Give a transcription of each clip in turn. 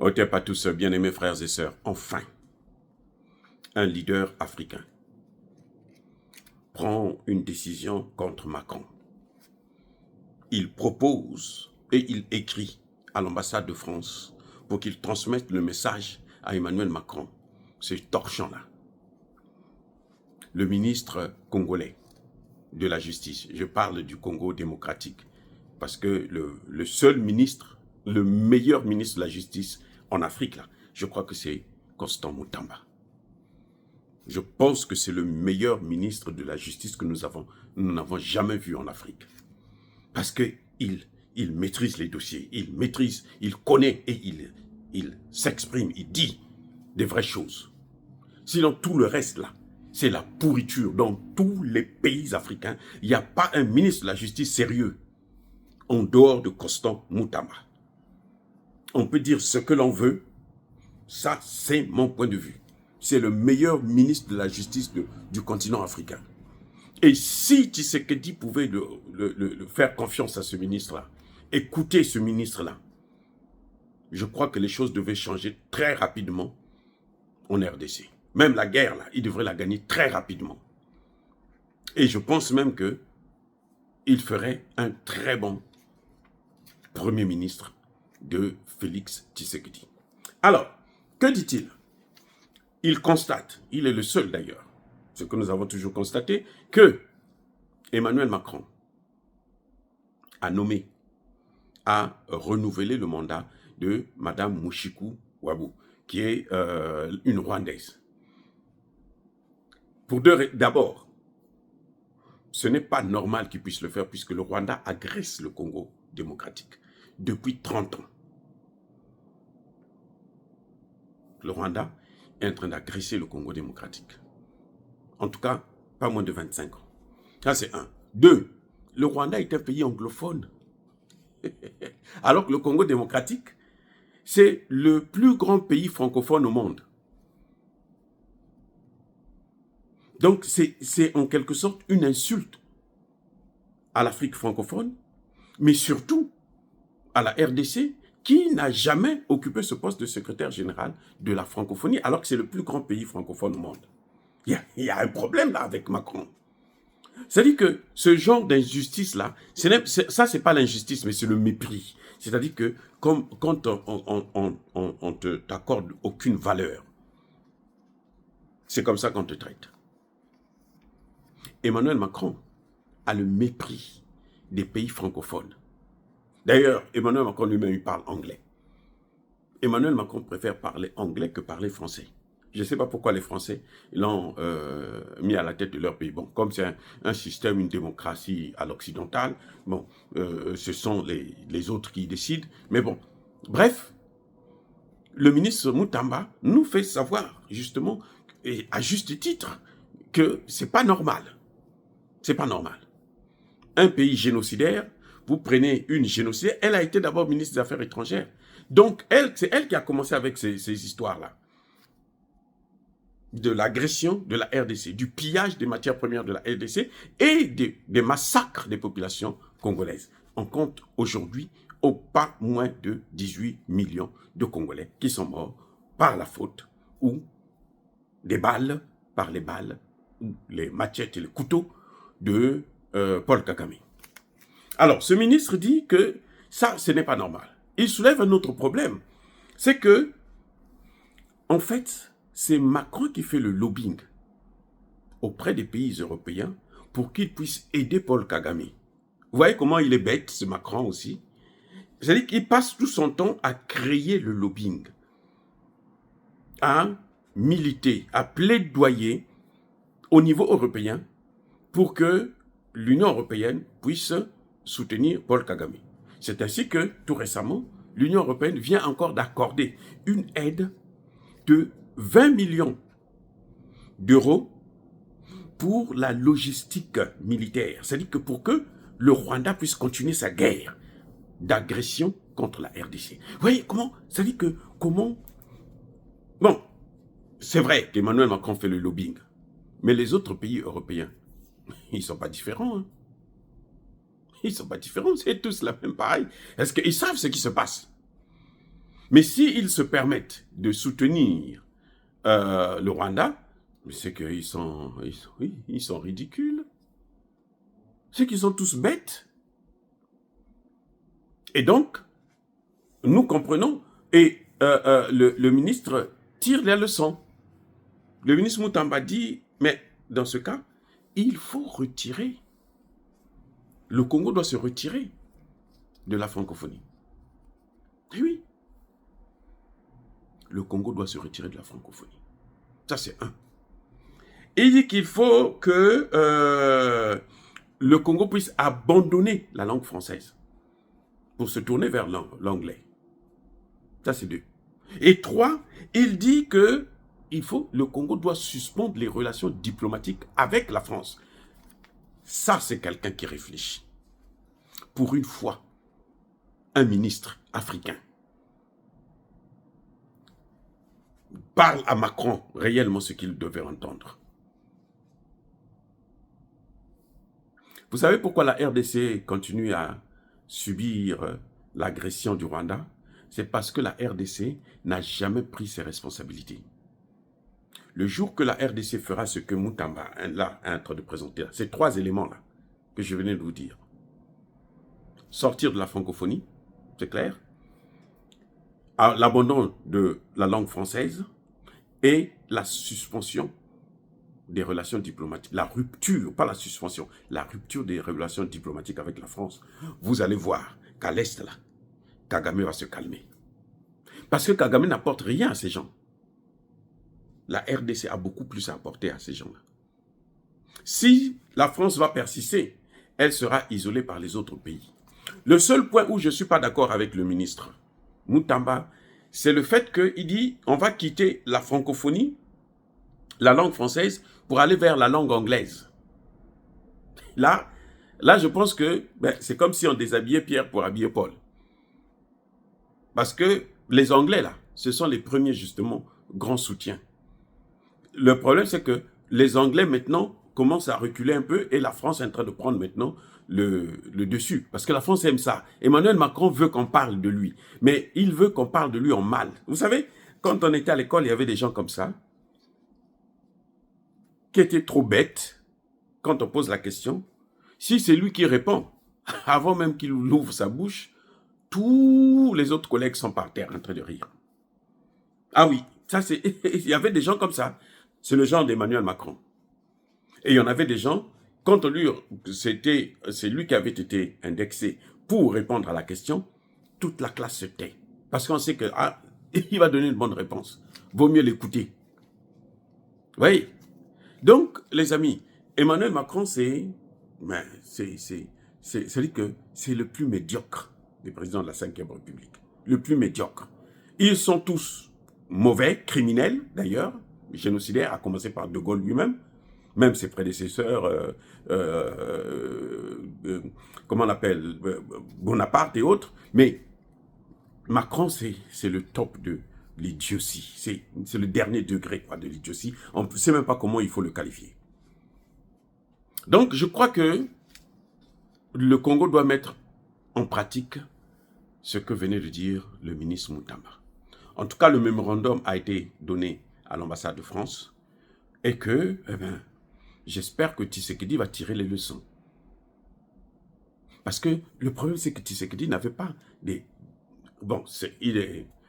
Otep à tous, bien-aimés frères et sœurs, enfin, un leader africain prend une décision contre Macron. Il propose et il écrit à l'ambassade de France pour qu'il transmette le message à Emmanuel Macron. C'est torchant-là. Le ministre congolais de la justice, je parle du Congo démocratique, parce que le seul ministre, le meilleur ministre de la justice en Afrique, là, je crois que c'est Constant Moutamba. Je pense que c'est le meilleur ministre de la justice que nous n'avons jamais vu en Afrique. Parce qu'il maîtrise les dossiers, il connaît et il s'exprime, il dit des vraies choses. Sinon, tout le reste là, c'est la pourriture. Dans tous les pays africains, il n'y a pas un ministre de la justice sérieux en dehors de Constant Moutamba. On peut dire ce que l'on veut, ça c'est mon point de vue. C'est le meilleur ministre de la justice du continent africain. Et si Tshisekedi pouvait faire confiance à ce ministre-là, écouter ce ministre-là, je crois que les choses devaient changer très rapidement en RDC. Même la guerre, là, il devrait la gagner très rapidement. Et je pense même qu'il ferait un très bon Premier ministre de Félix Tshisekedi. Alors, que dit-il? Il constate, il est le seul d'ailleurs, ce que nous avons toujours constaté, que Emmanuel Macron a renouvelé le mandat de Madame Mouchikou Wabou, qui est une Rwandaise. D'abord, ce n'est pas normal qu'il puisse le faire puisque le Rwanda agresse le Congo démocratique depuis 30 ans. Le Rwanda est en train d'agresser le Congo démocratique. En tout cas, pas moins de 25 ans. Ça, c'est un. Deux, le Rwanda est un pays anglophone. Alors que le Congo démocratique, c'est le plus grand pays francophone au monde. Donc, c'est en quelque sorte une insulte à l'Afrique francophone, mais surtout à la RDC, qui n'a jamais occupé ce poste de secrétaire général de la francophonie, alors que c'est le plus grand pays francophone au monde. Il y a un problème là avec Macron. C'est-à-dire que ce genre d'injustice-là, ça c'est pas l'injustice, mais c'est le mépris. C'est-à-dire que quand on t'accorde aucune valeur, c'est comme ça qu'on te traite. Emmanuel Macron a le mépris des pays francophones. D'ailleurs, Emmanuel Macron lui-même, il parle anglais. Emmanuel Macron préfère parler anglais que parler français. Je ne sais pas pourquoi les Français l'ont mis à la tête de leur pays. Bon, comme c'est un système, une démocratie à l'occidentale, bon, ce sont les autres qui décident. Mais bon, bref, le ministre Moutamba nous fait savoir, justement, et à juste titre, que c'est pas normal. C'est pas normal. Un pays génocidaire, vous prenez une génocidaire, elle a été d'abord ministre des Affaires étrangères. Donc, c'est elle qui a commencé avec ces histoires-là. De l'agression de la RDC, du pillage des matières premières de la RDC et des massacres des populations congolaises. On compte aujourd'hui au pas moins de 18 millions de Congolais qui sont morts par la faute ou par les balles, ou les machettes et les couteaux de Paul Kagame. Alors, ce ministre dit que ça, ce n'est pas normal. Il soulève un autre problème. C'est que, en fait, c'est Macron qui fait le lobbying auprès des pays européens pour qu'ils puissent aider Paul Kagame. Vous voyez comment il est bête, ce Macron aussi? C'est-à-dire qu'il passe tout son temps à créer le lobbying, à militer, à plaidoyer au niveau européen pour que l'Union européenne puisse soutenir Paul Kagame. C'est ainsi que, tout récemment, l'Union européenne vient encore d'accorder une aide de 20 millions d'euros pour la logistique militaire. C'est-à-dire que pour que le Rwanda puisse continuer sa guerre d'agression contre la RDC. Vous voyez comment? C'est-à-dire que comment... Bon, c'est vrai qu'Emmanuel Macron fait le lobbying, mais les autres pays européens, ils ne sont pas différents. Hein. Ils ne sont pas différents, c'est tous la même pareil. Est-ce qu'ils savent ce qui se passe? Mais s'ils se permettent de soutenir le Rwanda, c'est qu'ils sont, oui, ils sont ridicules. C'est qu'ils sont tous bêtes. Et donc, nous comprenons, et le ministre tire les leçons. Le ministre Moutamba dit, mais dans ce cas, il faut retirer. Le Congo doit se retirer de la francophonie. Et oui. Le Congo doit se retirer de la francophonie. Ça, c'est un. Il dit qu'il faut que le Congo puisse abandonner la langue française pour se tourner vers l'anglais. Ça, c'est 2. Et 3, il dit que le Congo doit suspendre les relations diplomatiques avec la France. Ça, c'est quelqu'un qui réfléchit. Pour une fois, un ministre africain parle à Macron réellement ce qu'il devait entendre. Vous savez pourquoi la RDC continue à subir l'agression du Rwanda? C'est parce que la RDC n'a jamais pris ses responsabilités. Le jour que la RDC fera ce que Moutamba là, est en train de présenter, ces 3 éléments-là que je venais de vous dire, sortir de la francophonie, c'est clair, l'abandon de la langue française et la suspension des relations diplomatiques, la rupture, pas la suspension, la rupture des relations diplomatiques avec la France. Vous allez voir qu'à l'Est, là, Kagame va se calmer. Parce que Kagame n'apporte rien à ces gens. La RDC a beaucoup plus à apporter à ces gens-là. Si la France va persister, elle sera isolée par les autres pays. Le seul point où je ne suis pas d'accord avec le ministre Moutamba, c'est le fait qu'il dit on va quitter la francophonie, la langue française, pour aller vers la langue anglaise. Là je pense que c'est comme si on déshabillait Pierre pour habiller Paul. Parce que les Anglais, là, ce sont les premiers, justement, grands soutiens. Le problème, c'est que les Anglais, maintenant, commencent à reculer un peu et la France est en train de prendre maintenant le dessus. Parce que la France aime ça. Emmanuel Macron veut qu'on parle de lui. Mais il veut qu'on parle de lui en mal. Vous savez, quand on était à l'école, il y avait des gens comme ça qui étaient trop bêtes quand on pose la question. Si c'est lui qui répond, avant même qu'il ouvre sa bouche, tous les autres collègues sont par terre en train de rire. Ah oui, ça c'est, il y avait des gens comme ça. C'est le genre d'Emmanuel Macron. Et il y en avait des gens, quand c'est lui qui avait été indexé pour répondre à la question, toute la classe se tait. Parce qu'on sait que il va donner une bonne réponse. Vaut mieux l'écouter. Oui. Donc, les amis, Emmanuel Macron, c'est le plus médiocre des présidents de la Ve République. Le plus médiocre. Ils sont tous mauvais, criminels d'ailleurs, génocidaires, à commencer par De Gaulle lui-même, même ses prédécesseurs, comment on appelle, Bonaparte et autres, mais Macron, c'est le top de l'idiotie, c'est le dernier degré de l'idiotie, on ne sait même pas comment il faut le qualifier. Donc, je crois que le Congo doit mettre en pratique ce que venait de dire le ministre Moutamba. En tout cas, le mémorandum a été donné à l'ambassade de France et que, j'espère que Tshisekedi va tirer les leçons. Parce que le problème, c'est que Tshisekedi n'avait pas des... Bon,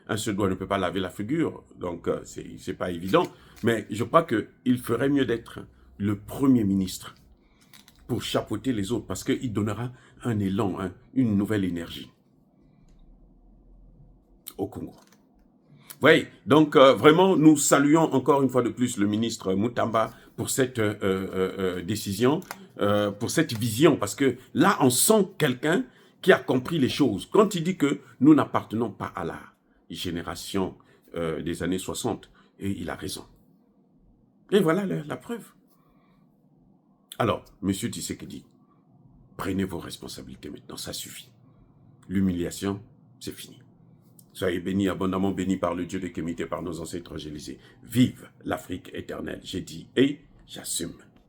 un seul doigt ne peut pas laver la figure, donc c'est pas évident. Mais je crois qu'il ferait mieux d'être le Premier ministre pour chapeauter les autres, parce qu'il donnera un élan, une nouvelle énergie au Congo. Oui, donc vraiment, nous saluons encore une fois de plus le ministre Moutamba pour cette décision, pour cette vision, parce que là, on sent quelqu'un qui a compris les choses. Quand il dit que nous n'appartenons pas à la génération des années 60, et il a raison. Et voilà la preuve. Alors, monsieur Tshisekedi, prenez vos responsabilités maintenant, ça suffit. L'humiliation, c'est fini. Soyez bénis, abondamment bénis par le Dieu de Kémité, par nos ancêtres angélisés. Vive l'Afrique éternelle, j'ai dit et j'assume.